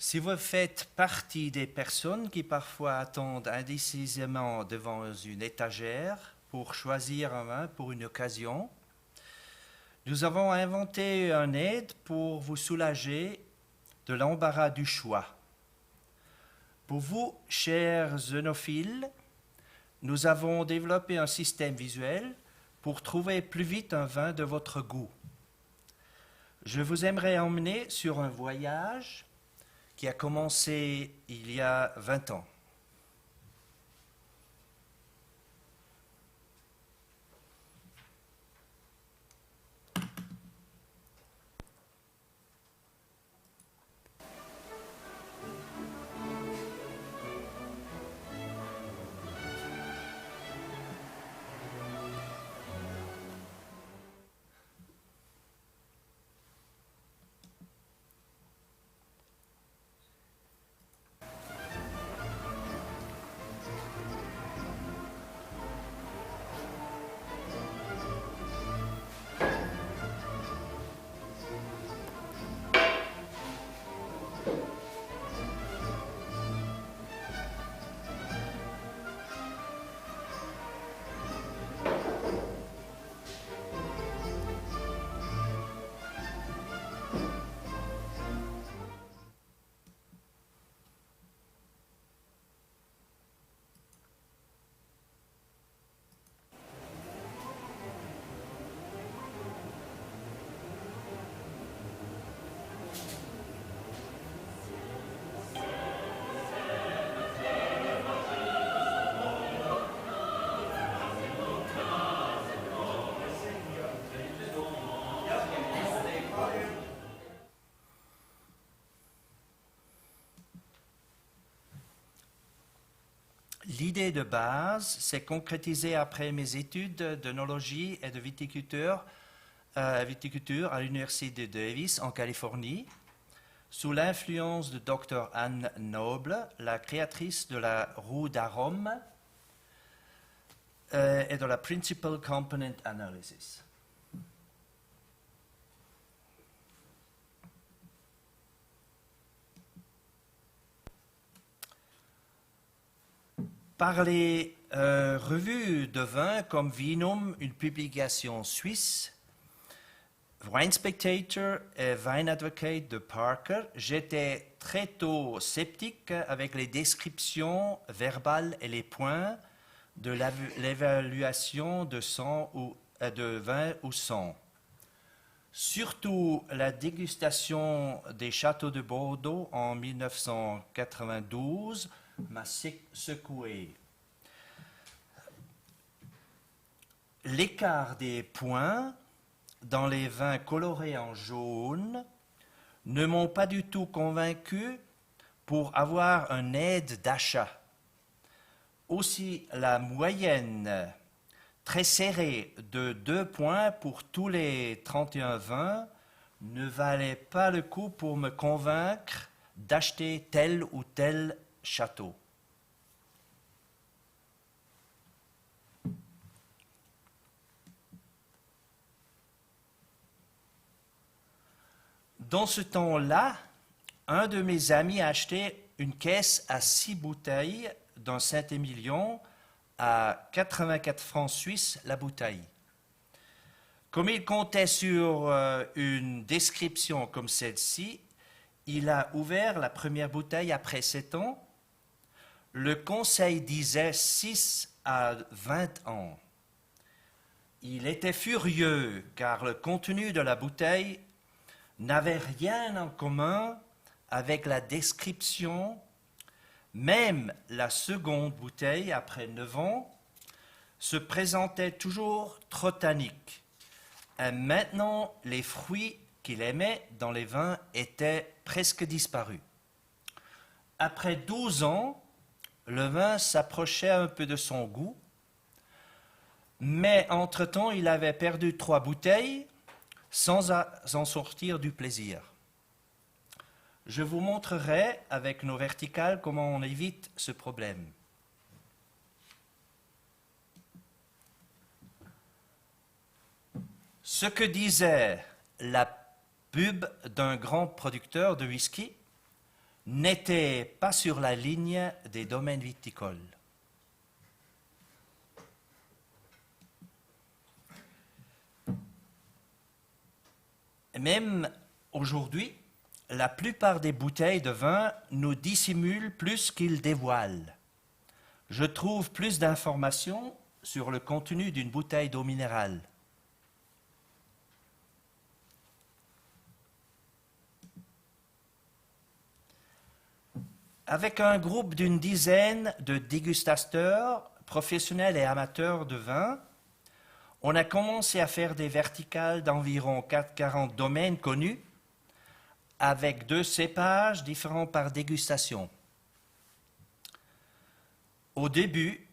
Si vous faites partie des personnes qui parfois attendent indécisément devant une étagère pour choisir un vin pour une occasion, nous avons inventé une aide pour vous soulager de l'embarras du choix. Pour vous, chers œnophiles, nous avons développé un système visuel pour trouver plus vite un vin de votre goût. Je vous aimerais emmener sur un voyage qui a commencé il y a 20 ans. L'idée de base s'est concrétisée après mes études d'œnologie et de viticulture à l'Université de Davis en Californie, sous l'influence de Dr. Anne Noble, la créatrice de la roue d'arôme et de la Principal Component Analysis. Par les revues de vin comme Vinum, une publication suisse, Wine Spectator et Wine Advocate de Parker, j'étais très tôt sceptique avec les descriptions verbales et les points de l'évaluation de vin ou sang. Surtout la dégustation des châteaux de Bordeaux en 1992 m'a secoué. L'écart des points dans les vins colorés en jaune ne m'ont pas du tout convaincu pour avoir une aide d'achat. Aussi, la moyenne très serrée de 2 points pour tous les 31 vins ne valait pas le coup pour me convaincre d'acheter tel ou tel château. Dans ce temps-là, un de mes amis a acheté une caisse à 6 bouteilles d'un Saint-Émilion à 84 francs suisses la bouteille. Comme il comptait sur une description comme celle-ci, il a ouvert la première bouteille après 7 ans. Le conseil disait 6 à 20 ans. Il était furieux car le contenu de la bouteille n'avait rien en commun avec la description. Même la seconde bouteille, après 9 ans, se présentait toujours trop tannique. Et maintenant, les fruits qu'il aimait dans les vins étaient presque disparus. Après 12 ans, le vin s'approchait un peu de son goût, mais entre-temps, il avait perdu 3 bouteilles sans en sortir du plaisir. Je vous montrerai avec nos verticales comment on évite ce problème. Ce que disait la pub d'un grand producteur de whisky n'étaient pas sur la ligne des domaines viticoles. Même aujourd'hui, la plupart des bouteilles de vin nous dissimulent plus qu'ils dévoilent. Je trouve plus d'informations sur le contenu d'une bouteille d'eau minérale. Avec un groupe d'une dizaine de dégustateurs, professionnels et amateurs de vin, on a commencé à faire des verticales d'environ 40 domaines connus, avec 2 cépages différents par dégustation. Au début,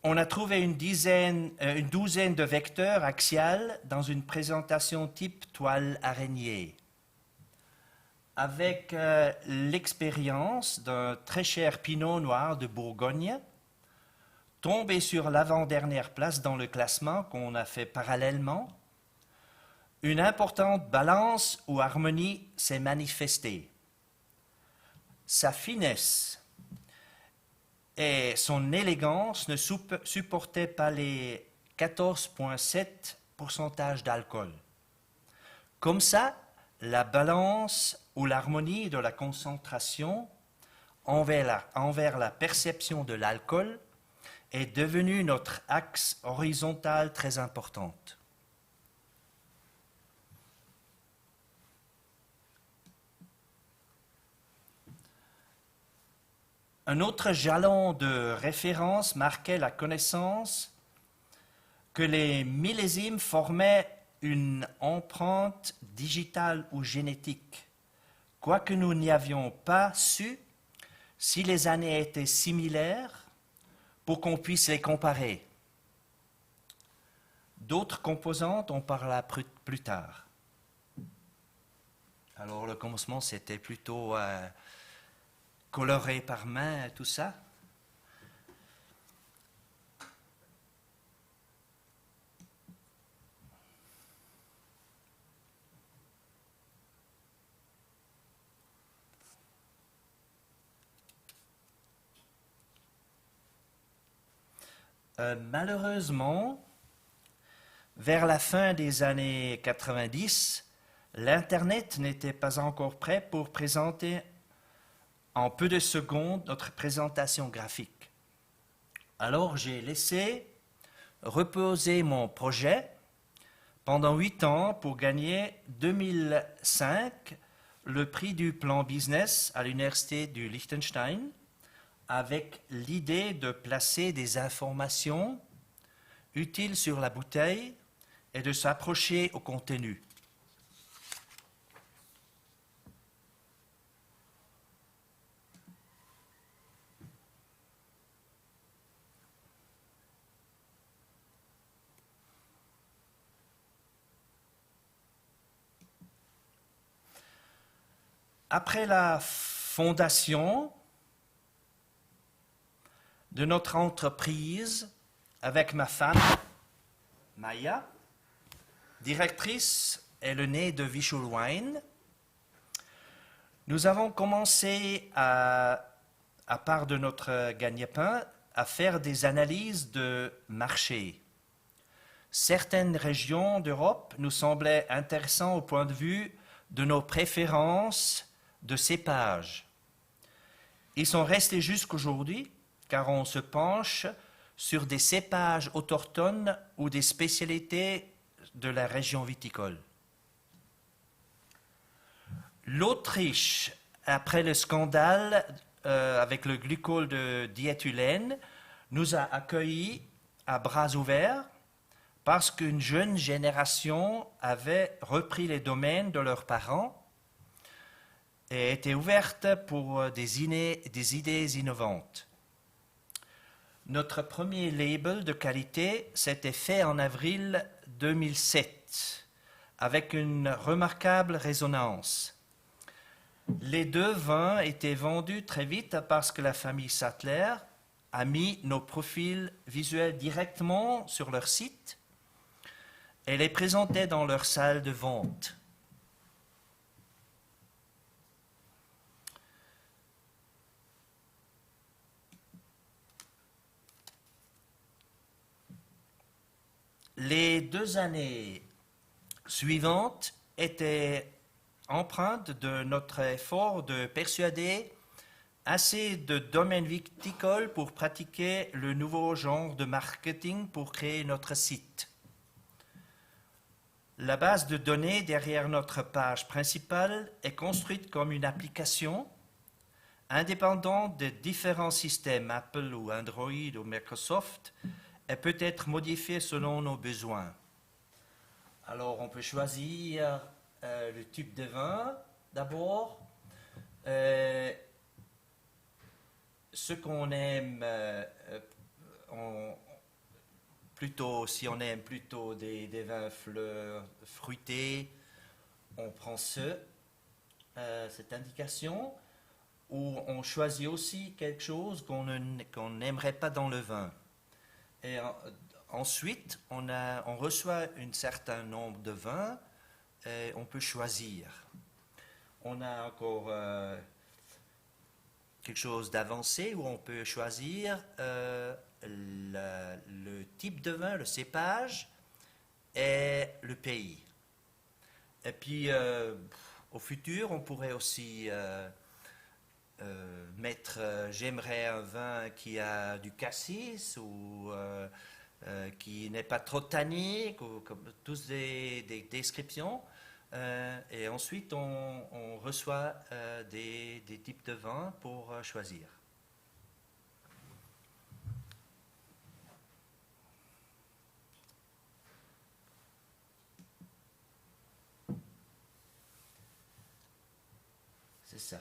on a trouvé une douzaine de vecteurs axiales dans une présentation type toile araignée. Avec l'expérience d'un très cher pinot noir de Bourgogne, tombé sur l'avant-dernière place dans le classement qu'on a fait parallèlement, une importante balance ou harmonie s'est manifestée. Sa finesse et son élégance ne supportaient pas les 14,7% d'alcool. Comme ça, la balance ou l'harmonie de la concentration envers la perception de l'alcool est devenue notre axe horizontal très important. Un autre jalon de référence marquait la connaissance que les millésimes formaient une empreinte digitale ou génétique, quoique nous n'y avions pas su si les années étaient similaires pour qu'on puisse les comparer. D'autres composantes, on parlera plus tard. Alors le commencement, c'était plutôt coloré par main, tout ça. Malheureusement, vers la fin des années 90, l'Internet n'était pas encore prêt pour présenter en peu de secondes notre présentation graphique. Alors j'ai laissé reposer mon projet pendant 8 ans pour gagner 2005 le prix du plan business à l'université du Liechtenstein, avec l'idée de placer des informations utiles sur la bouteille et de s'approcher au contenu. Après la fondation de notre entreprise avec ma femme, Maya, directrice et le nez de Wischl Wine, nous avons commencé, à part de notre gagne-pain, à faire des analyses de marché. Certaines régions d'Europe nous semblaient intéressantes au point de vue de nos préférences de cépages. Ils sont restés jusqu'aujourd'hui, car on se penche sur des cépages autochtones ou des spécialités de la région viticole. L'Autriche, après le scandale avec le glycol de diéthylène, nous a accueillis à bras ouverts parce qu'une jeune génération avait repris les domaines de leurs parents et était ouverte pour des idées innovantes. Notre premier label de qualité s'était fait en avril 2007, avec une remarquable résonance. Les 2 vins étaient vendus très vite parce que la famille Sattler a mis nos profils visuels directement sur leur site et les présentait dans leur salle de vente. Les 2 années suivantes étaient empreintes de notre effort de persuader assez de domaines viticoles pour pratiquer le nouveau genre de marketing pour créer notre site. La base de données derrière notre page principale est construite comme une application indépendante des différents systèmes Apple ou Android ou Microsoft et peut être modifiée selon nos besoins. Alors on peut choisir le type de vin d'abord. Ce qu'on aime, plutôt, si on aime plutôt des vins fruités, on prend cette indication, ou on choisit aussi quelque chose qu'on n'aimerait pas dans le vin. Et ensuite, on reçoit un certain nombre de vins et on peut choisir. On a encore quelque chose d'avancé où on peut choisir le type de vin, le cépage et le pays. Et puis, au futur, on pourrait aussi mettre j'aimerais un vin qui a du cassis ou qui n'est pas trop tannique, ou comme tous des descriptions. Et ensuite, on reçoit des types de vins pour choisir. C'est ça.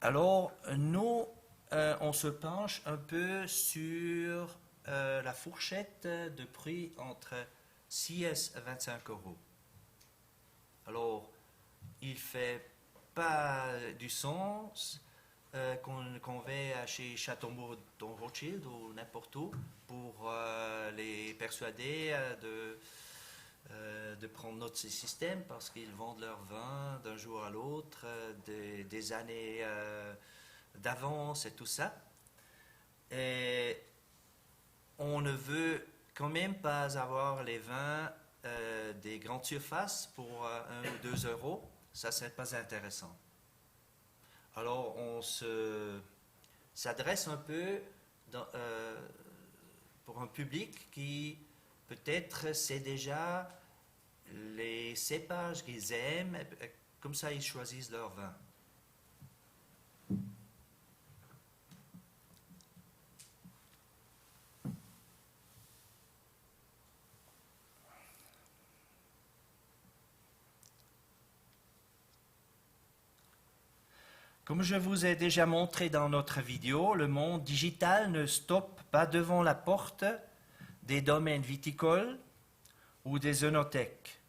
Alors, nous, on se penche un peu sur la fourchette de prix entre 6 à 25 euros. Alors, il ne fait pas du sens qu'on va chez Châteaubourg-Rothschild ou n'importe où pour les persuader de prendre notre système parce qu'ils vendent leur vin d'un jour à l'autre, des années d'avance et tout ça. Et on ne veut quand même pas avoir les vins des grandes surfaces pour 1 ou 2 euros. Ça, c'est pas intéressant. Alors, on s'adresse un peu pour un public qui peut-être sait déjà les cépages qu'ils aiment, comme ça ils choisissent leur vin. Comme je vous ai déjà montré dans notre vidéo, le monde digital ne stoppe pas devant la porte des domaines viticoles ou des œnothèques.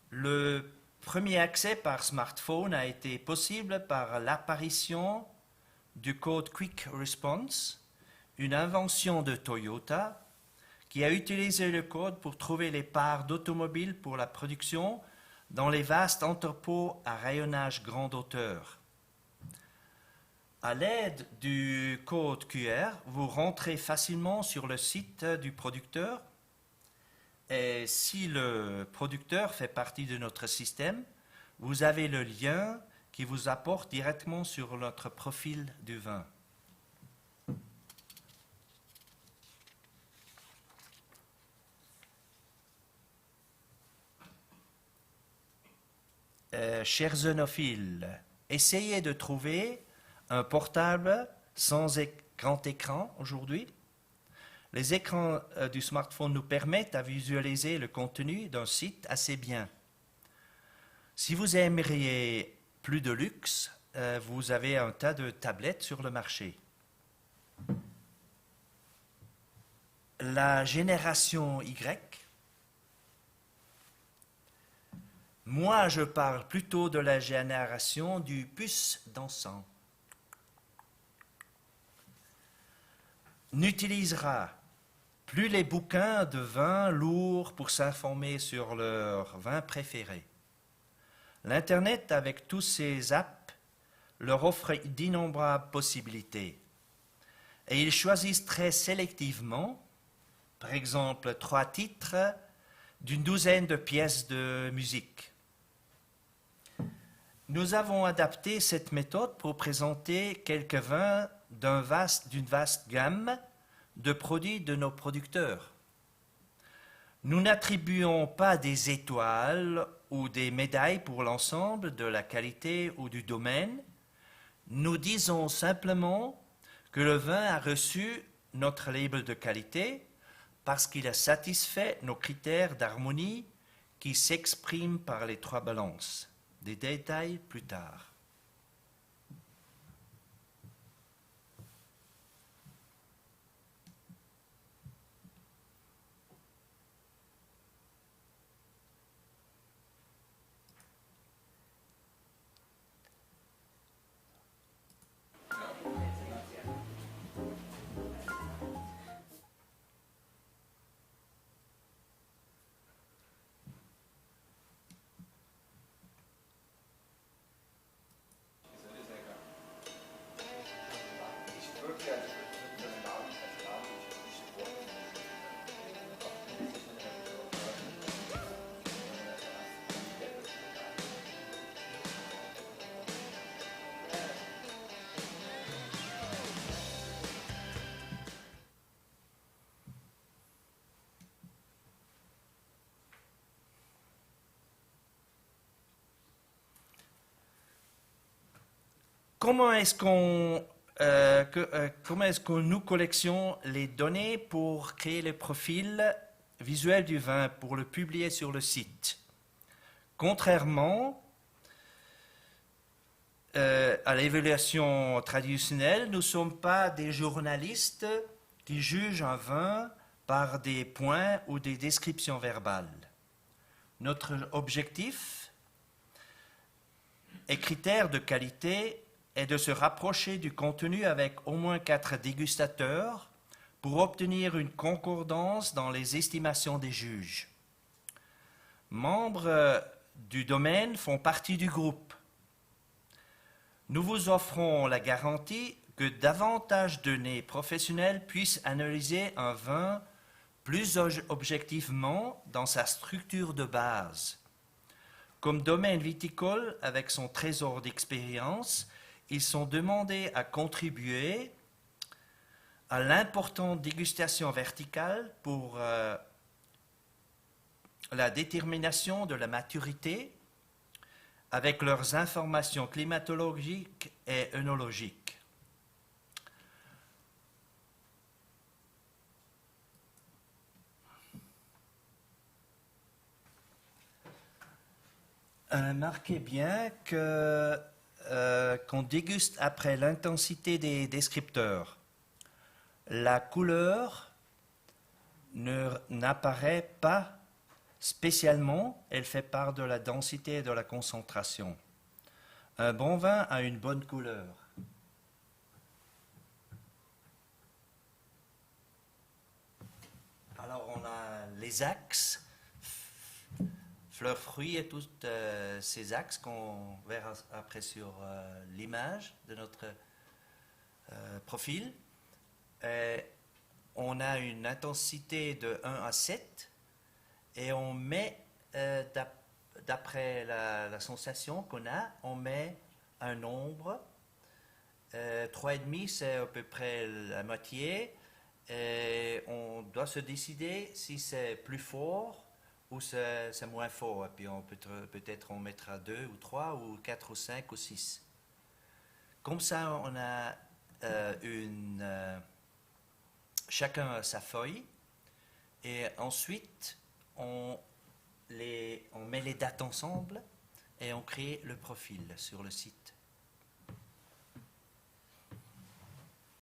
Le premier accès par smartphone a été possible par l'apparition du code Quick Response, une invention de Toyota qui a utilisé le code pour trouver les parts d'automobiles pour la production dans les vastes entrepôts à rayonnage grande hauteur. À l'aide du code QR, vous rentrez facilement sur le site du producteur. Et si le producteur fait partie de notre système, vous avez le lien qui vous apporte directement sur notre profil du vin. Chers œnophiles, essayez de trouver un portable sans grand écran aujourd'hui. Les écrans du smartphone nous permettent de visualiser le contenu d'un site assez bien. Si vous aimeriez plus de luxe, vous avez un tas de tablettes sur le marché. La génération Y, moi je parle plutôt de la génération du puce dansant, n'utilisera plus les bouquins de vin lourds pour s'informer sur leur vin préféré. L'Internet, avec tous ses apps, leur offre d'innombrables possibilités. Et ils choisissent très sélectivement par exemple 3 titres d'une douzaine de pièces de musique. Nous avons adapté cette méthode pour présenter quelques vins d'une vaste gamme de produits de nos producteurs. Nous n'attribuons pas des étoiles ou des médailles pour l'ensemble de la qualité ou du domaine. Nous disons simplement que le vin a reçu notre label de qualité parce qu'il a satisfait nos critères d'harmonie qui s'expriment par les 3 balances. Des détails plus tard. Comment est-ce que nous collectionnons les données pour créer le profil visuel du vin pour le publier sur le site? Contrairement à l'évaluation traditionnelle, nous ne sommes pas des journalistes qui jugent un vin par des points ou des descriptions verbales. Notre objectif et critère de qualité est de se rapprocher du contenu avec au moins 4 dégustateurs pour obtenir une concordance dans les estimations des juges. Membres du domaine font partie du groupe. Nous vous offrons la garantie que davantage de nez professionnels puissent analyser un vin plus objectivement dans sa structure de base. Comme domaine viticole, avec son trésor d'expérience, ils sont demandés à contribuer à l'importante dégustation verticale pour la détermination de la maturité avec leurs informations climatologiques et œnologiques. Marquez bien qu'on déguste après l'intensité des descripteurs. La couleur n'apparaît pas spécialement, elle fait part de la densité et de la concentration. Un bon vin a une bonne couleur. Alors on a les axes, fleurs, fruits et tous ces axes qu'on verra après sur l'image de notre profil. On a une intensité de 1 à 7 et on met, d'après la sensation qu'on a, on met un nombre. 3,5 c'est à peu près la moitié et on doit se décider si c'est plus fort ou c'est moins fort, et puis peut-être on mettra 2 ou 3 ou 4 ou 5 ou 6. Comme ça, on a chacun a sa feuille, et ensuite on met les dates ensemble et on crée le profil sur le site.